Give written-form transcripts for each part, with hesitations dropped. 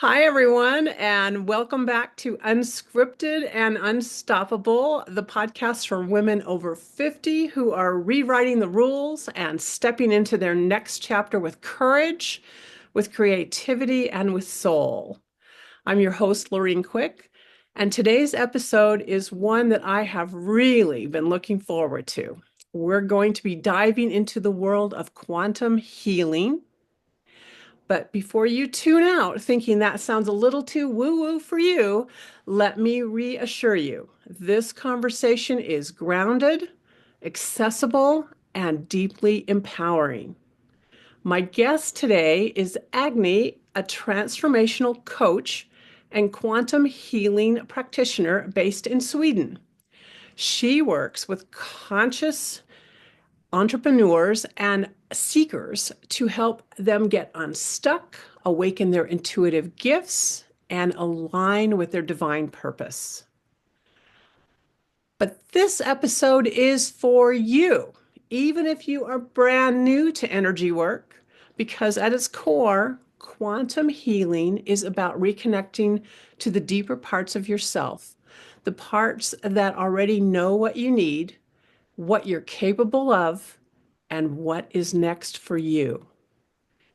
Hi, everyone, and welcome back to Unscripted and Unstoppable, the podcast for women over 50 who are rewriting the rules and stepping into their next chapter with courage, with creativity, and with soul. I'm your host, Lorene Quick, and today's episode is one that I have really been looking forward to. We're going to be diving into the world of quantum healing. But before you tune out thinking that sounds a little too woo-woo for you, let me reassure you, this conversation is grounded, accessible, and deeply empowering. My guest today is Agne, a transformational coach and quantum healing practitioner based in Sweden. She works with conscious entrepreneurs and seekers to help them get unstuck, awaken their intuitive gifts, and align with their divine purpose. But this episode is for you, even if you are brand new to energy work, because at its core, quantum healing is about reconnecting to the deeper parts of yourself, the parts that already know what you need, what you're capable of, and what is next for you.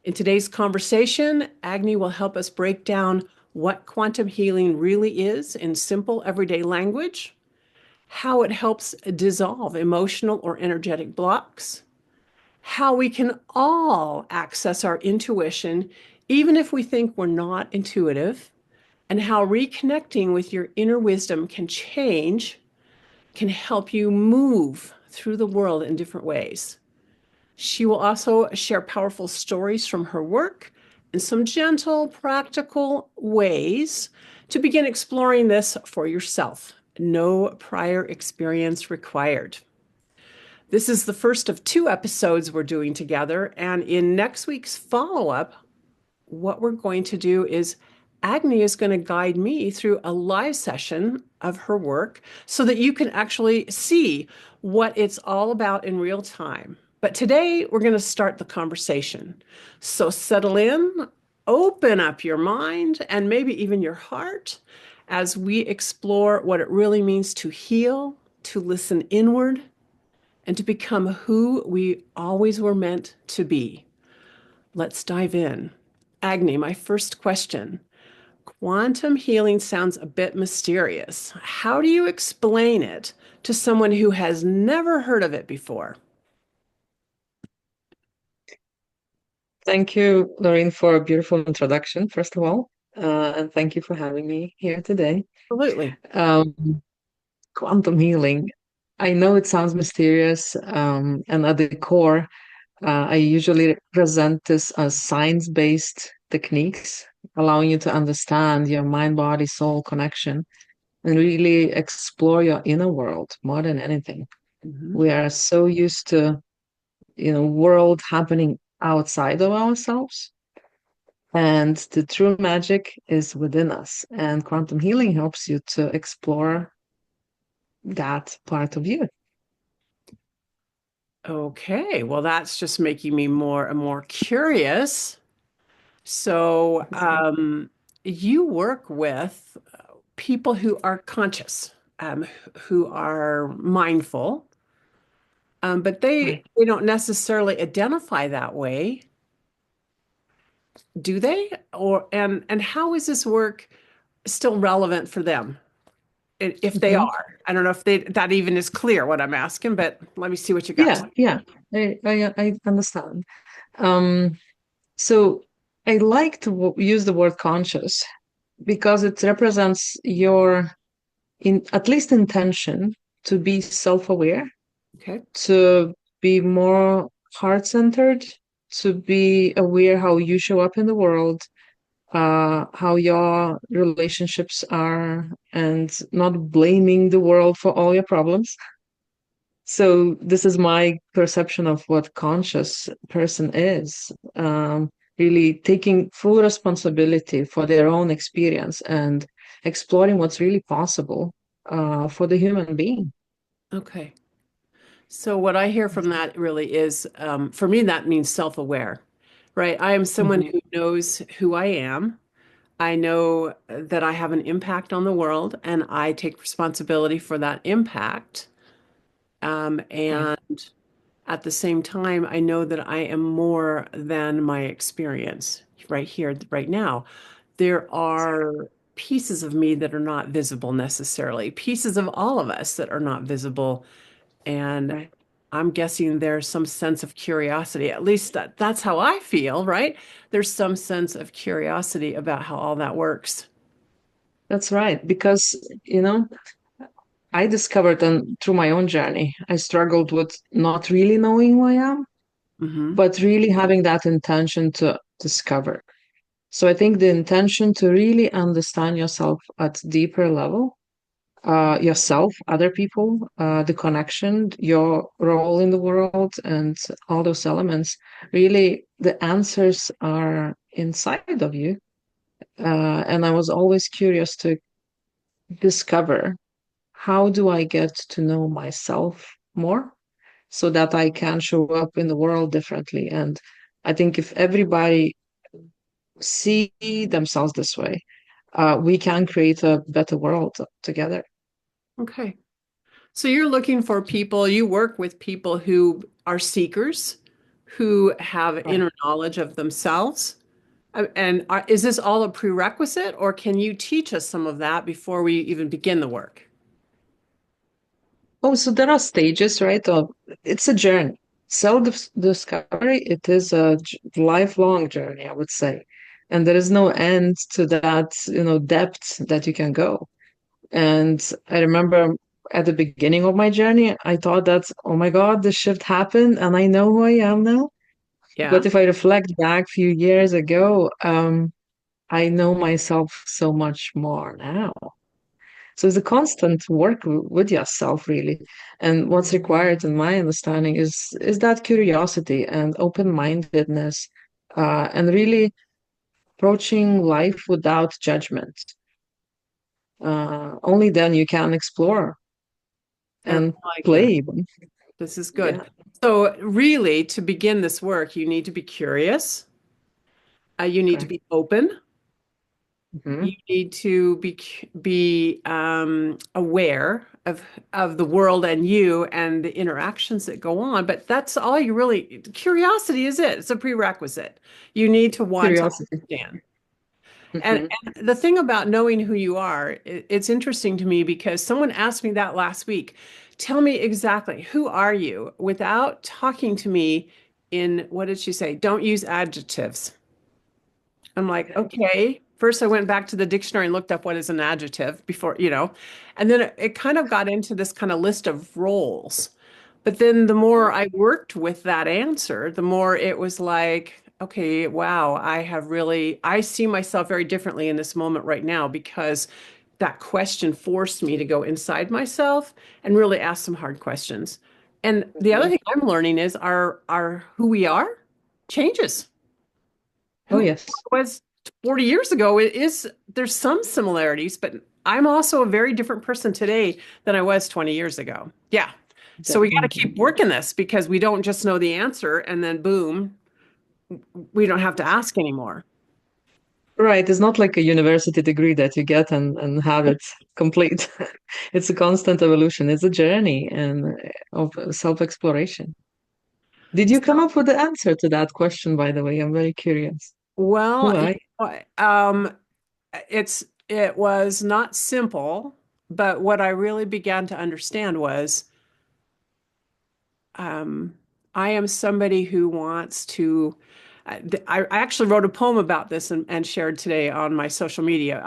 In today's conversation, Agne will help us break down what quantum healing really is in simple everyday language, how it helps dissolve emotional or energetic blocks, how we can all access our intuition even if we think we're not intuitive, and how reconnecting with your inner wisdom can help you move through the world in different ways. She will also share powerful stories from her work and some gentle, practical ways to begin exploring this for yourself. No prior experience required. This is the first of two episodes we're doing together, and in next week's follow-up, what we're going to do is Agne is going to guide me through a live session of her work so that you can actually see what it's all about in real time. But today we're going to start the conversation. So settle in, open up your mind, and maybe even your heart as we explore what it really means to heal, to listen inward, and to become who we always were meant to be. Let's dive in. Agne, my first question. Quantum healing sounds a bit mysterious. How do you explain it to someone who has never heard of it before? Thank you, Lorraine, for a beautiful introduction, first of all. And thank you for having me here today. Absolutely. Um, Quantum healing. I know it sounds mysterious, and at the core, I usually present this as science-based techniques, allowing you to understand your mind-body soul connection and really explore your inner world more than anything. Mhm. We are so used to, world happening outside of ourselves. And the true magic is within us. And quantum healing helps you to explore that part of you. Okay, well, that's just making me more and more curious. So, Mhm. you work with people who are conscious, who are mindful, but they Right. they don't necessarily identify that way, do they? Or and how is this work still relevant for them if they Mhm. are? I don't know if they that even is clear what I'm asking, but let me see what you got. Yeah, yeah, I understand. Um, so I like to use the word conscious because it represents your, in at least intention to be self-aware, Okay. to be more heart-centered, to be aware how you show up in the world, how your relationships are, and not blaming the world for all your problems. So this is my perception of what conscious person is. Really taking full responsibility for their own experience and exploring what's really possible for the human being. Okay. So what I hear from that really is, for me, that means self-aware, right? I am someone Mhm. who knows who I am. I know that I have an impact on the world and I take responsibility for that impact. Right. And at the same time, I know that I am more than my experience right here, right now. There are pieces of me that are not visible necessarily, pieces of all of us that are not visible. And Right. I'm guessing there's some sense of curiosity. At least that's how I feel, right? There's some sense of curiosity about how all that works. That's right. Because, you know, I discovered and through my own journey, I struggled with not really knowing who I am, Hmm. but really having that intention to discover. So I think the intention to really understand yourself at deeper level, yourself, other people, the connection, your role in the world, and all those elements, really the answers are inside of you. And I was always curious to discover how do I get to know myself more so that I can show up in the world differently. And I think if everybody see themselves this way, we can create a better world together. Okay. So you're looking for people, you work with people who are seekers, who have Right. inner knowledge of themselves. And is this all a prerequisite, or can you teach us some of that before we even begin the work? Oh, so there are stages, right? It's a journey. Self-discovery, it is a lifelong journey, I would say. And there is no end to that, depth that you can go. And I remember at the beginning of my journey, I thought that, oh my God, the shift happened and I know who I am now. Yeah. But if I reflect back a few years ago, I know myself so much more now. So it's a constant work with yourself, really. And what's required, in my understanding, is that curiosity and open-mindedness, and really approaching life without judgment. Only then you can explore I and like this. play. This is good. Yeah. So, really, to begin this work, you need to be curious. You need to Correct. be open. Hmm. You need to be aware of the world and you and the interactions that go on. But that's all you really, curiosity is it. It's a prerequisite. You need to want to Curiosity. understand. And, Hmm. and the thing about knowing who you are, it's interesting to me because someone asked me that last week. Tell me exactly who are you without talking to me in, what did she say? Don't use adjectives. I'm like, Okay. okay. First, I went back to the dictionary and looked up what is an adjective before, and then it kind of got into this kind of list of roles. But then the more I worked with that answer, the more it was like, okay, wow, I see myself very differently in this moment right now because that question forced me to go inside myself and really ask some hard questions. And the other Mhm. thing I'm learning is our who we are changes. Oh, Who yes, I was 40 years ago it is there's some similarities, but I'm also a very different person today than I was 20 years ago. Yeah. So we got to definitely. keep working this because we don't just know the answer and then boom, we don't have to ask anymore. Right. It's not like a university degree that you get and have it complete. It's a constant evolution. It's a journey and of self-exploration. Did you come up with the answer to that question, by the way? I'm very curious. Well, Who are you? it was not simple, but what I really began to understand was um, I am somebody who wants to. I actually wrote a poem about this and shared today on my social media.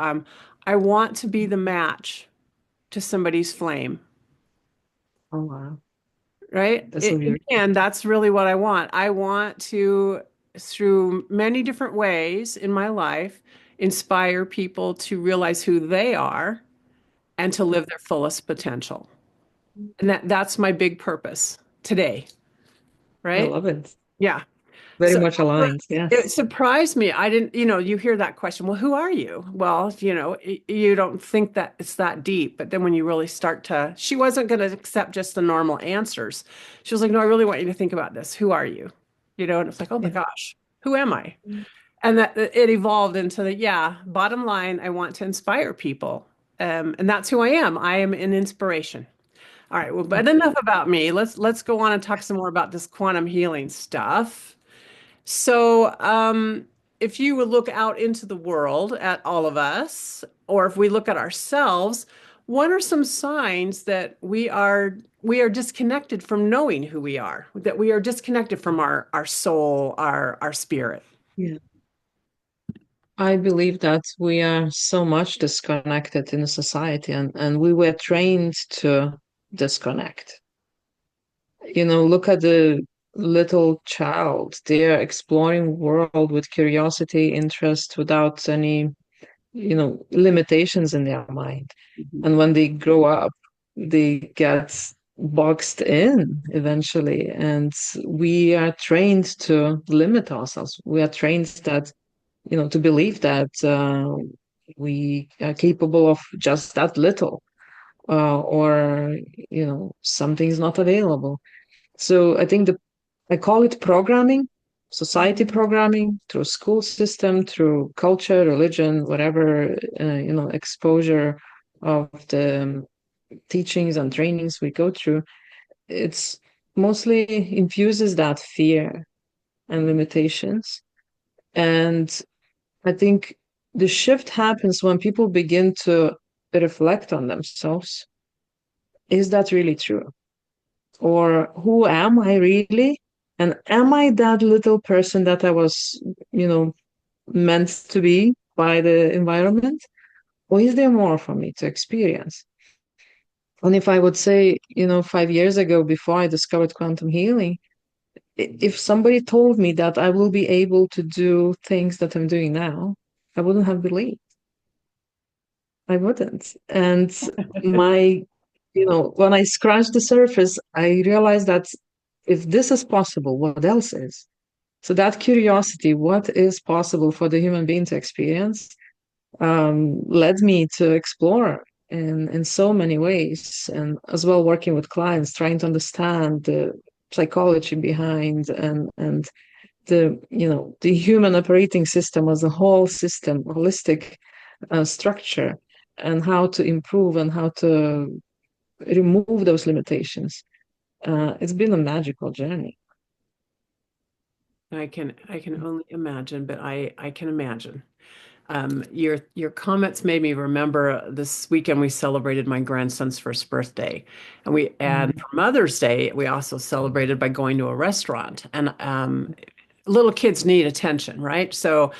I want to be the match to somebody's flame, Oh, wow. right? That's so beautiful. And that's really what I want. I want to, through many different ways in my life, inspire people to realize who they are and to live their fullest potential. And that's my big purpose today, I right? love it. Yeah. Very So much aligned. it Yes. surprised me. I didn't, you hear that question, well, who are you? Well, you don't think that it's that deep. But then when you really start to, she wasn't going to accept just the normal answers. She was like, no, I really want you to think about this. Who are you? And it's like, oh my Yeah. gosh, who am I? And that it evolved into the, yeah, bottom line, I want to inspire people. And that's who I am. I am an inspiration. All right, well, but enough about me. Let's go on and talk some more about this quantum healing stuff. So, if you would look out into the world at all of us, or if we look at ourselves, what are some signs that we are disconnected from knowing who we are, that we are disconnected from our soul, our spirit? Yeah. I believe that we are so much disconnected in a society, and we were trained to disconnect. Look at the little child. They're exploring world with curiosity, interest, without any, limitations in their mind. Mhm. And when they grow up, they get boxed in eventually. And we are trained to limit ourselves. We are trained that, to believe that we are capable of just that little, or, something's not available. So I think I call it programming, society programming through school system, through culture, religion, whatever, exposure of the teachings and trainings we go through. It's mostly infuses that fear and limitations. And I think the shift happens when people begin to reflect on themselves. Is that really true? Or who am I really? And am I that little person that I was, meant to be by the environment? Or is there more for me to experience? And if I would say, 5 years ago, before I discovered quantum healing, if somebody told me that I will be able to do things that I'm doing now, I wouldn't have believed. I wouldn't. And my, when I scratched the surface, I realized that if this is possible, what else is? So that curiosity, what is possible for the human being to experience, led me to explore in so many ways, and as well working with clients, trying to understand the psychology behind and the human operating system as a whole system, holistic structure, and how to improve and how to remove those limitations. It's been a magical journey. I can only imagine, but I can imagine. Your comments made me remember this weekend we celebrated my grandson's first birthday, and Mm. for Mother's Day we also celebrated by going to a restaurant. And little kids need attention, right? So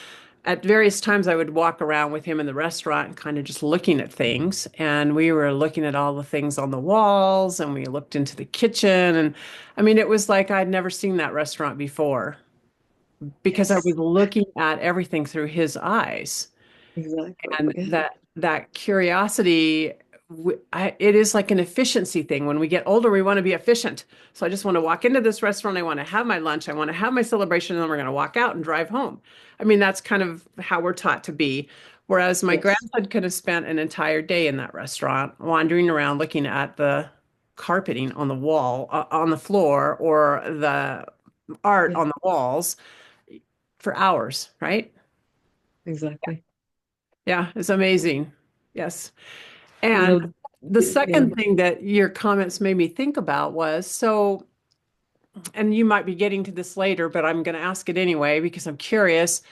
at various times I would walk around with him in the restaurant and kind of just looking at things. And we were looking at all the things on the walls, and we looked into the kitchen. And I mean, it was like I'd never seen that restaurant before because I Yes, was looking at everything through his eyes. exactly. And Yeah, that curiosity, it is like an efficiency thing. When we get older, we want to be efficient. So I just want to walk into this restaurant. I want to have my lunch. I want to have my celebration, and then we're going to walk out and drive home. I mean, that's kind of how we're taught to be. Whereas my yes, grandson could have spent an entire day in that restaurant, wandering around, looking at the carpeting on the wall, on the floor, or the art yeah, on the walls for hours, right? exactly. Yeah, it's amazing. Yes. You And know, the yeah. second thing that your comments made me think about was so, and you might be getting to this later, but I'm going to ask it anyway because I'm curious.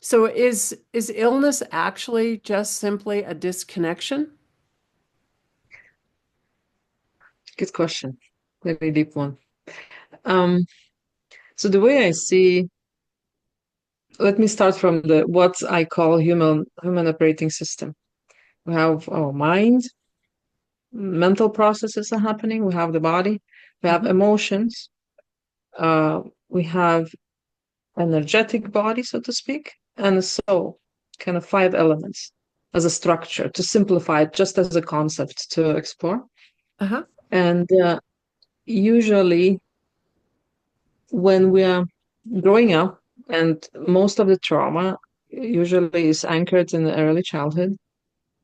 So is illness actually just simply a disconnection? Good question. Very deep one. Um, so the way I see, let me start from the what I call human operating system. We have our mind, mental processes are happening. We have the body, we have Mhm. emotions, we have energetic body, so to speak, and a soul, kind of five elements as a structure to simplify it, just as a concept to explore. Uh-huh. And usually, when we are growing up, and most of the trauma usually is anchored in the early childhood,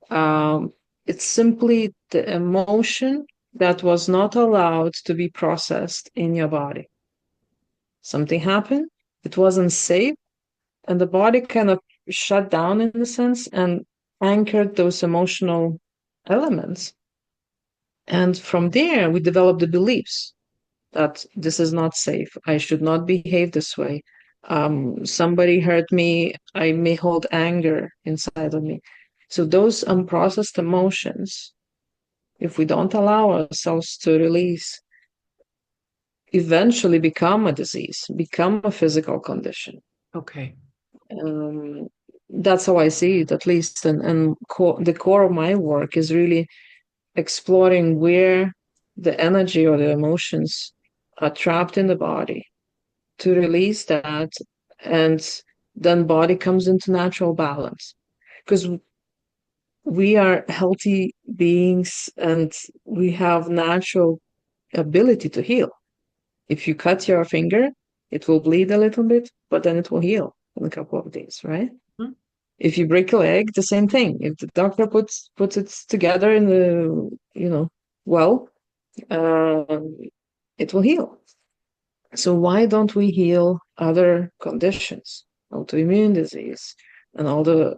um, it's simply the emotion that was not allowed to be processed in your body. Something happened, it wasn't safe, and the body kind of shut down in a sense and anchored those emotional elements. And from there, we develop the beliefs that this is not safe. I should not behave this way. Somebody hurt me. I may hold anger inside of me. So those unprocessed emotions, if we don't allow ourselves to release, eventually become a disease, become a physical condition. Okay. Um, that's how I see it, at least. And the core of my work is really exploring where the energy or the emotions are trapped in the body, to release that, and then body comes into natural balance. Because we are healthy beings and we have natural ability to heal. If you cut your finger, it will bleed a little bit, but then it will heal in a couple of days, right? Mhm. If you break a leg, the same thing. If the doctor puts it together in the, well, uh, it will heal. So why don't we heal other conditions, autoimmune disease, and all the,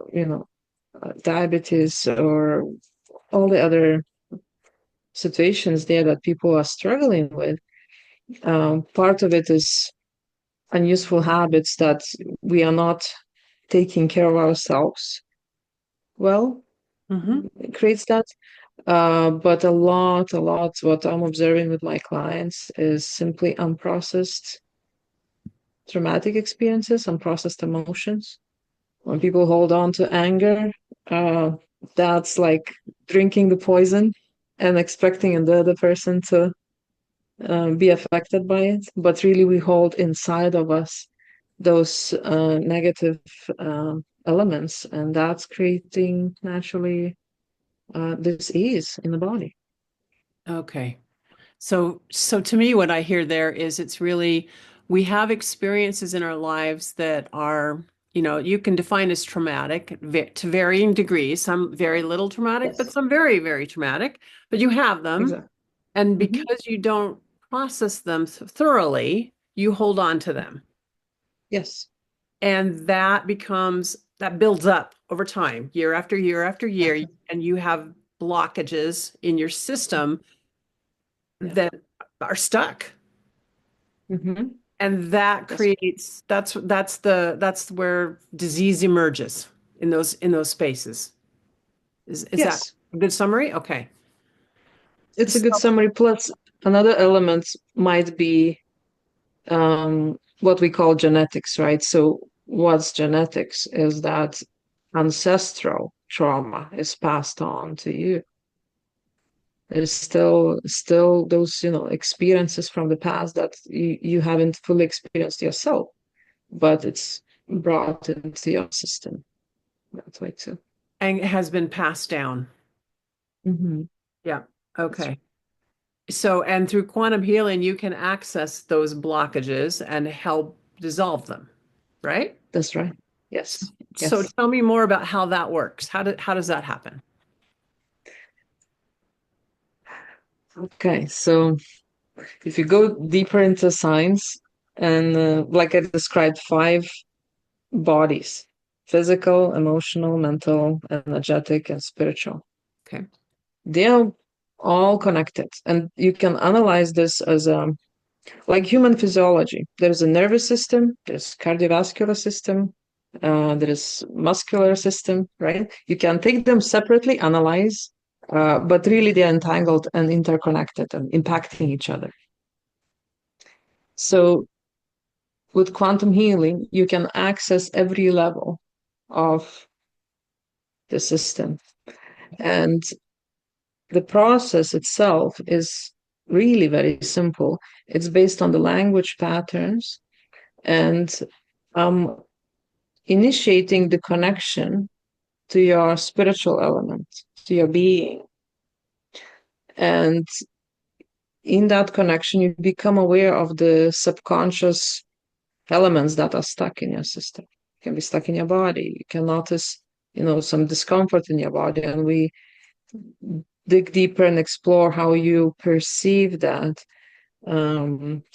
diabetes, or all the other situations there that people are struggling with? Part of it is unuseful habits that we are not taking care of ourselves well. Mm-hmm. It creates that. But a lot, what I'm observing with my clients is simply unprocessed traumatic experiences, unprocessed emotions. When people hold on to anger, uh, that's like drinking the poison and expecting the other person to be affected by it. But really, we hold inside of us those negative elements, and that's creating naturally disease in the body. Okay. So to me, what I hear there is it's really we have experiences in our lives that are, you can define as traumatic to varying degrees, some very little traumatic, but Yes, some very, very traumatic, but you have them. exactly. And Hmm. because you don't process them thoroughly, you hold on to them. Yes, And that builds up over time, year after year after year, exactly. and you have blockages in your system Yeah. that are stuck. Hmm. And that That's creates that's where disease emerges in those spaces. Is that yes. a good summary? Okay. It's a good So, summary. Plus, another element might be what we call genetics, right? So, what's genetics is that ancestral trauma is passed on to you. There's still those, experiences from the past that you haven't fully experienced yourself, but it's brought into your system that way too. and it has been passed down. Hmm. Yeah. That's Okay. So, and through quantum healing, you can access those blockages and help dissolve them, right? that's right. Yes, So yes. tell me more about how that works. How does that happen? Okay, so if you go deeper into science, and like I described, five bodies: physical, emotional, mental, energetic, and spiritual. Okay. They're all connected. And you can analyze this as like human physiology. There's a nervous system, there's cardiovascular system, there's muscular system, right? You can take them separately, analyze, but really they're entangled and interconnected and impacting each other. So with quantum healing, you can access every level of the system. And the process itself is really very simple. It's based on the language patterns and um, initiating the connection to your spiritual element, to your being. And in that connection, you become aware of the subconscious elements that are stuck in your system. You can be stuck in your body. You can notice, some discomfort in your body. And we dig deeper and explore how you perceive that,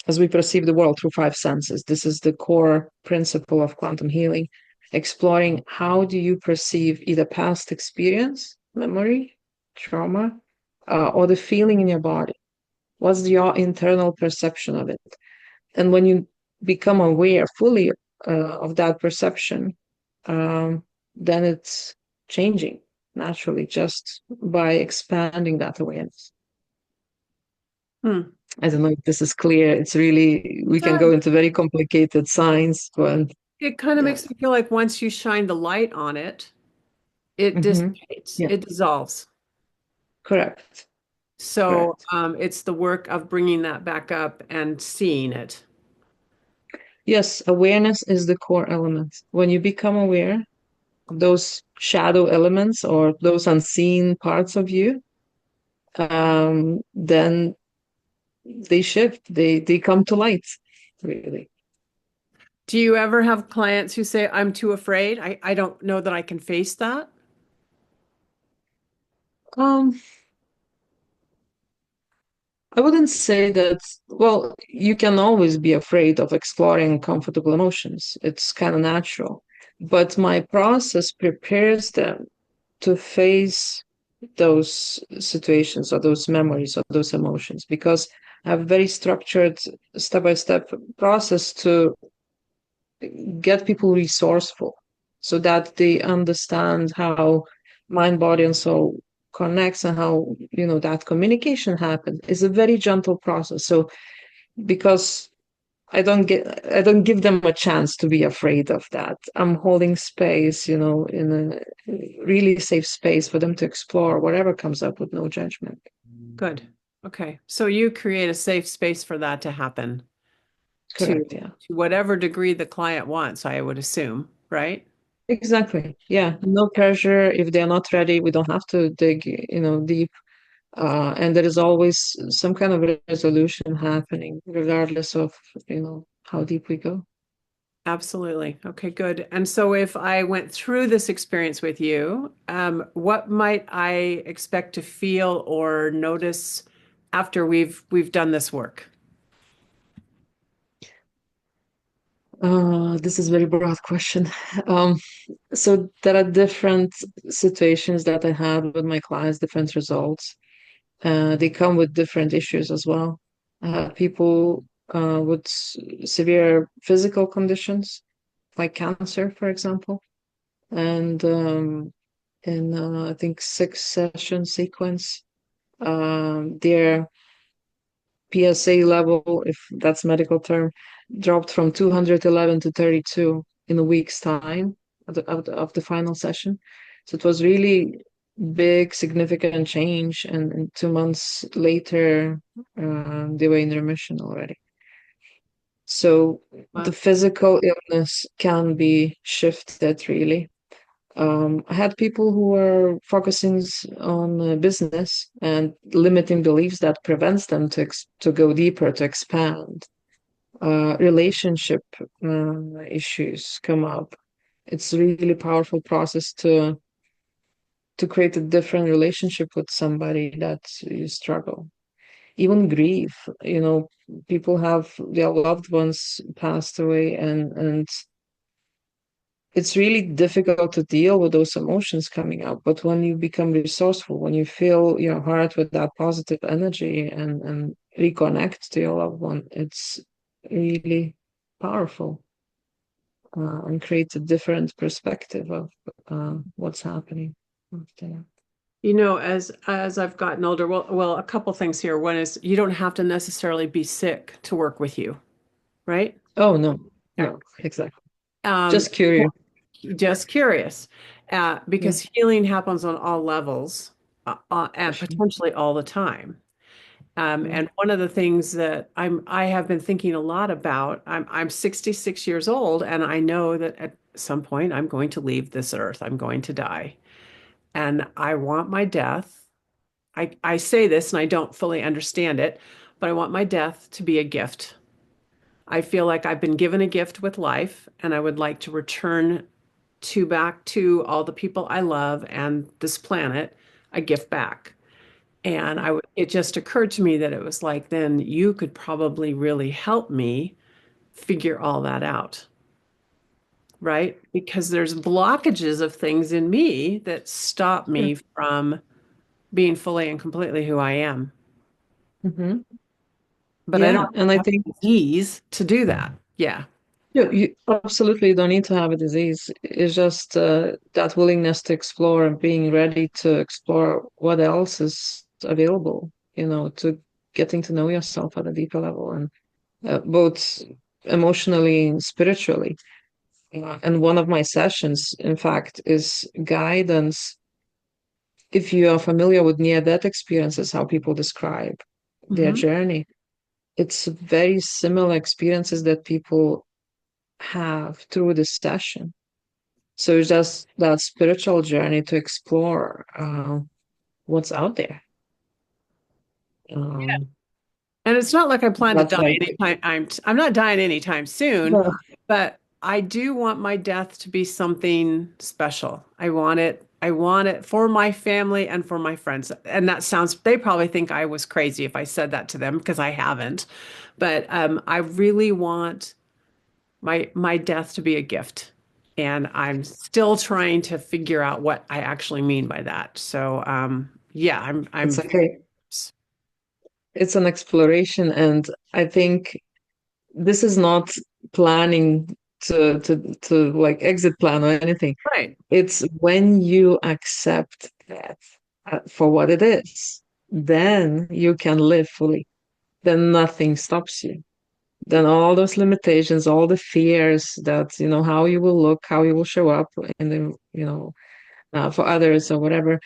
as we perceive the world through five senses. This is the core principle of quantum healing. exploring how do you perceive either past experience, memory, trauma, or the feeling in your body. What's your internal perception of it? And when you become aware fully of that perception, then it's changing naturally just by expanding that awareness. Hmm. I don't know if this is clear. It's really, we can go Does. into very complicated science, but It kind of yeah. makes me feel like once you shine the light on it, it dissipates, Yeah, it dissolves. correct. So Correct. it's the work of bringing that back up and seeing it. Yes, awareness is the core element. When you become aware of those shadow elements or those unseen parts of you, then they shift, they come to light, really. Do you ever have clients who say, I'm too afraid? I don't know that I can face that? Um, I wouldn't say that, well, you can always be afraid of exploring comfortable emotions. It's kind of natural. But my process prepares them to face those situations or those memories or those emotions because I have a very structured step-by-step process to get people resourceful so that they understand how mind, body, and soul connects and how that communication happens. It's a very gentle process. So because I don't give them a chance to be afraid of that. I'm holding space, in a really safe space for them to explore whatever comes up with no judgment. Good. Okay. So you create a safe space for that to happen to, Correct, yeah. to whatever degree the client wants, I would assume, right? Exactly. Yeah. No pressure. If they're not ready, we don't have to dig, deep. And there is always some kind of resolution happening, regardless of, how deep we go. Absolutely. Okay, good. And so if I went through this experience with you, what might I expect to feel or notice after we've done this work? This is a very broad question. Um, so there are different situations that I had with my clients, different results. They come with different issues as well. People with severe physical conditions, like cancer, for example. And in, I think, 6 session sequence, their PSA level, if that's medical term, dropped from 211 to 32 in a week's time of the final session. So it was really big, significant change. And 2 months later, they were in remission already. So the Wow. physical illness can be shifted, really. I had people who were focusing on business and limiting beliefs that prevents them to go deeper, to expand. Relationship issues come up. It's a really powerful process to create a different relationship with somebody that you struggle. Even grief, people have their loved ones passed away, and it's really difficult to deal with those emotions coming up. But when you become resourceful, when you fill your heart with that positive energy and reconnect to your loved one, it's really powerful, and creates a different perspective of what's happening after. As I've gotten older, a couple things here. One is you don't have to necessarily be sick to work with you, right? Oh, no, Yeah. no, exactly. Um, Just curious. just curious, Yeah, because healing happens on all levels, for and sure. potentially all the time. Yeah. And one of the things that I have been thinking a lot about, I'm 66 years old, and I know that at some point I'm going to leave this earth. I'm going to die. And I want my death. I say this and I don't fully understand it, but I want my death to be a gift. I feel like I've been given a gift with life, and I would like to return to back to all the people I love and this planet a gift back. And it just occurred to me that it was like, then you could probably really help me figure all that out. right? Because there's blockages of things in me that stop me from being fully and completely who I am. Mm-hmm. But I Yeah, don't and I have think the disease to do that. Yeah. you absolutely don't need to have a disease. It's just that willingness to explore and being ready to explore what else is available, to getting to know yourself at a deeper level and both emotionally and spiritually. And one of my sessions, in fact, is guidance. If you are familiar with near-death experiences, how people describe their Hmm. journey, it's very similar experiences that people have through the session. So it's just that spiritual journey to explore what's out there. Um, And it's not like I plan to that's die like, anytime. I'm not dying anytime soon, yeah, but I do want my death to be something special. I want it. I want it for my family and for my friends. And that sounds, they probably think I was crazy if I said that to them because I haven't. But I really want my death to be a gift. And I'm still trying to figure out what I actually mean by that. So yeah, I'm it's okay. It's an exploration, and I think this is not planning to like exit plan or anything. right. It's when you accept that for what it is, then you can live fully. Then nothing stops you. Then all those limitations, all the fears that, how you will look, how you will show up in the, for others or whatever,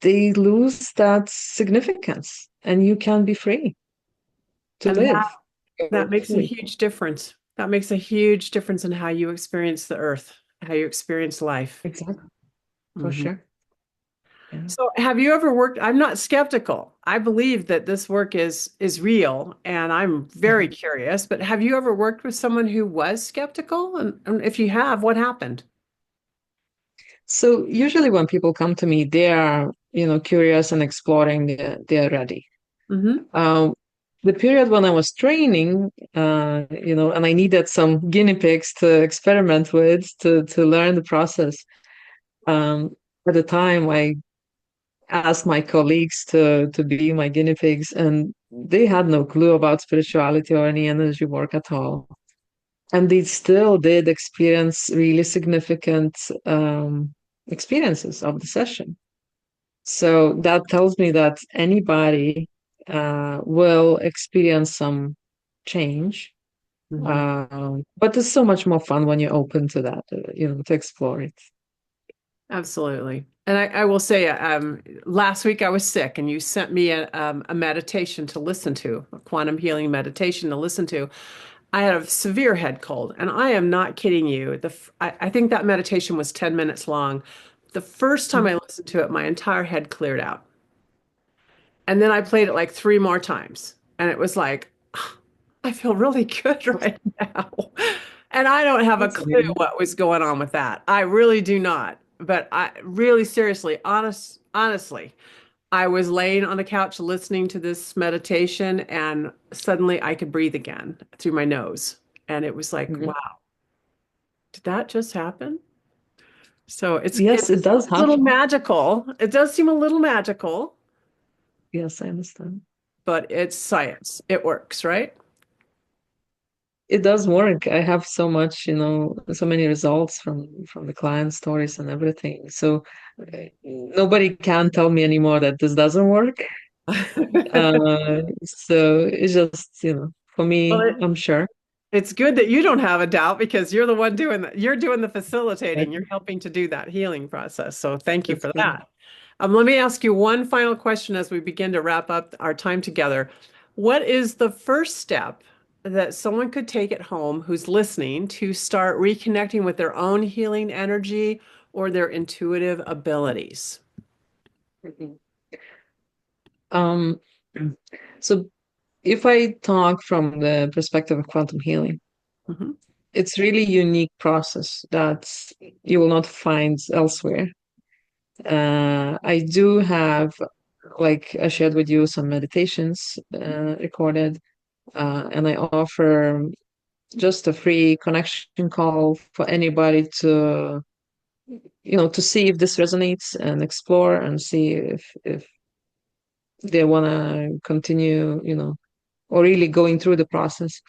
they lose that significance and you can be free to And live that makes a fully. huge difference. That makes a huge difference in how you experience the earth, how you experience life. Exactly. For Mhm. sure. Yeah. So, have you ever worked? I'm not skeptical. I believe that this work is real, and I'm very Mhm. curious. But have you ever worked with someone who was skeptical? And if you have, what happened? So usually when people come to me, they are, curious and exploring, they're ready. Hmm. Um, the period when I was training, and I needed some guinea pigs to experiment with to learn the process. Um, at the time, I asked my colleagues to be my guinea pigs, and they had no clue about spirituality or any energy work at all. And they still did experience really significant experiences of the session. So that tells me that anybody will experience some change. Hmm. But it's so much more fun when you're open to that, to explore it. Absolutely. And I will say, last week I was sick, and you sent me a meditation to listen to, a quantum healing meditation to listen to. I had a severe head cold, and I am not kidding you. I think that meditation was 10 minutes long. The first time I listened to it, my entire head cleared out. And then I played it like three more times, and it was like, I feel really good right now. And I don't have a That's clue amazing. what was going on with that. I really do not. But I really seriously, honestly, I was laying on the couch listening to this meditation, and suddenly I could breathe again through my nose. And it was like, Mhm. wow, did that just happen? So it's Yes, it does a little happen. magical. It does seem a little magical, Yes, I understand. but it's science. It works, right? It does work. I have so much, so many results from the client stories and everything. So nobody can tell me anymore that this doesn't work. So it's just, for Well, me, I'm sure. it's good that you don't have a doubt because you're the one you're doing the facilitating. You're Exactly. helping to do that healing process. So thank you That's for good. that. Let me ask you one final question as we begin to wrap up our time together. What is the first step that someone could take at home who's listening to start reconnecting with their own healing energy or their intuitive abilities? Mhm. Um, so if I talk from the perspective of quantum healing, Mhm. it's really unique process that you will not find elsewhere. I do have, like I shared with you, some meditations recorded, and I offer just a free connection call for anybody to, to see if this resonates and explore and see if they want to continue, or really going through the process.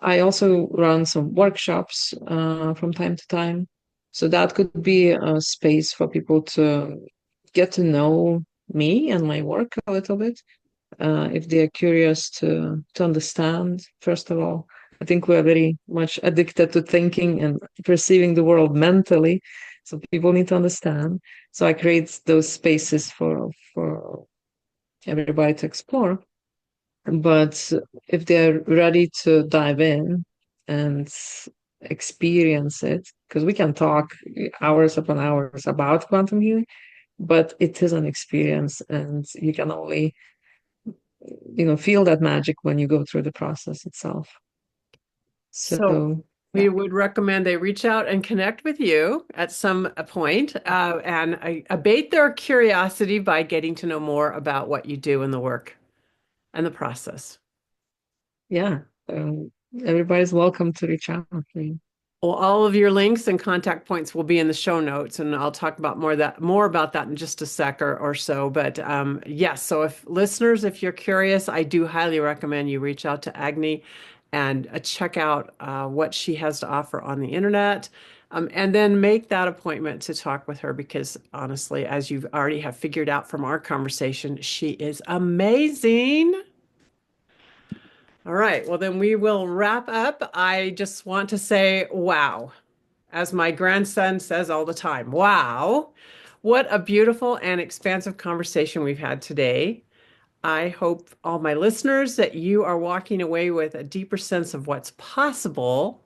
I also run some workshops from time to time. So that could be a space for people to get to know me and my work a little bit, if they're curious to understand, first of all. I think we're very much addicted to thinking and perceiving the world mentally. So people need to understand. So I create those spaces for everybody to explore. But if they're ready to dive in and experience it, because we can talk hours upon hours about quantum healing, but it is an experience, and you can only, feel that magic when you go through the process itself. So So, we yeah. would recommend they reach out and connect with you at some point and abate their curiosity by getting to know more about what you do in the work and the process. Yeah. Everybody's welcome to reach out. Well, all of your links and contact points will be in the show notes, and I'll talk about more about that in just a sec or so. But yes, so if listeners, if you're curious, I do highly recommend you reach out to Agni and check out what she has to offer on the internet. And then make that appointment to talk with her because honestly, as you already have figured out from our conversation, she is amazing. All right, well, then we will wrap up. I just want to say, wow, as my grandson says all the time, wow, what a beautiful and expansive conversation we've had today. I hope all my listeners that you are walking away with a deeper sense of what's possible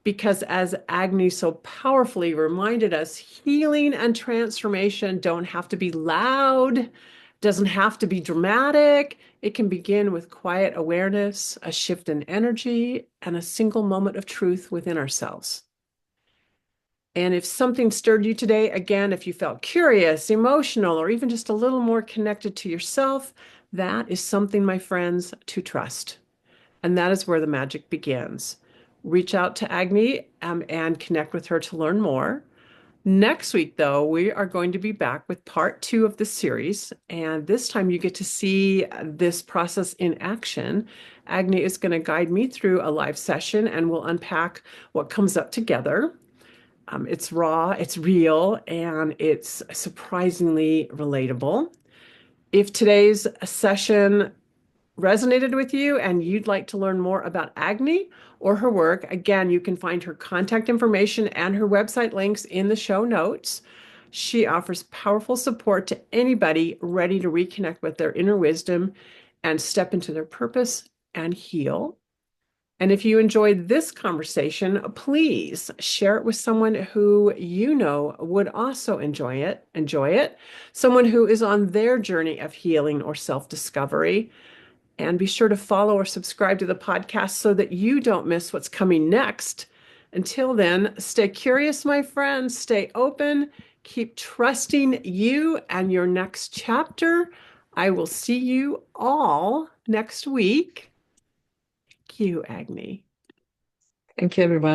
because as Agni so powerfully reminded us, healing and transformation don't have to be loud, doesn't have to be dramatic. It can begin with quiet awareness, a shift in energy, and a single moment of truth within ourselves. And if something stirred you today, again, if you felt curious, emotional, or even just a little more connected to yourself, that is something, my friends, to trust. And that is where the magic begins. Reach out to Agni and connect with her to learn more. Next week, though, we are going to be back with part 2 of the series. And this time you get to see this process in action. Agni is going to guide me through a live session and we'll unpack what comes up together. It's raw, it's real, and it's surprisingly relatable. If today's session resonated with you and you'd like to learn more about Agni or her work, again, you can find her contact information and her website links in the show notes. She offers powerful support to anybody ready to reconnect with their inner wisdom and step into their purpose and heal. And if you enjoyed this conversation, please share it with someone who you know would also enjoy it, someone who is on their journey of healing or self-discovery. And be sure to follow or subscribe to the podcast so that you don't miss what's coming next. Until then, stay curious, my friends, stay open, keep trusting you and your next chapter. I will see you all next week. Thank you, Agni. Thank you, everybody.